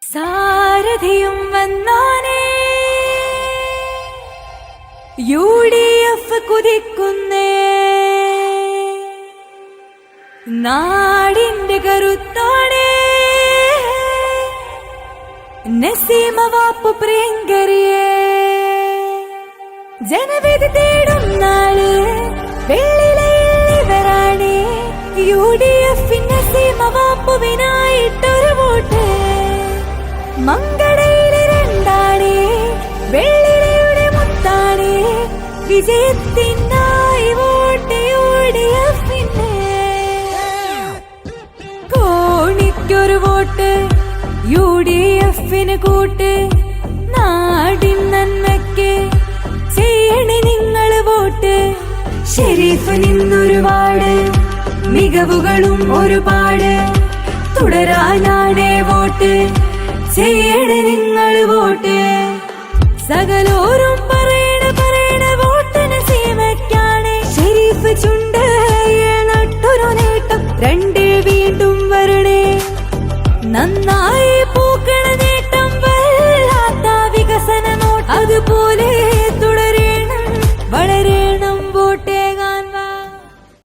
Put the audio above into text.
സാരഥിയും വന്നാനേ UDF കുതിക്കുന്നേ നാടിന്റെ കരുത്താണേ നസീമ വാപ്പു പ്രിയങ്കരിയേ ജനവിധി തേടും നാള് വെള്ളിലേ UDF നസീമ വാപ്പുവിനായിട്ടൊരു വോട്ട് മങ്കടയിലെ രണ്ടാണ് വെള്ളിലയുടെ മുത്താണ് വിജയത്തിനായി വോട്ട് UDF കോണിക്കൊരു വോട്ട് UDF കൂട്ട് നാടിൻ നന്മയ്ക്ക് ചെയ്യണേ നിങ്ങള് വോട്ട് ഷെരീഫ് നിന്നൊരുപാട് മികവുകളും ഒരുപാട് തുടരാനാണേ വോട്ട് ചെയ്യണേ നിങ്ങള് വോട്ട് സകലോരും പറയ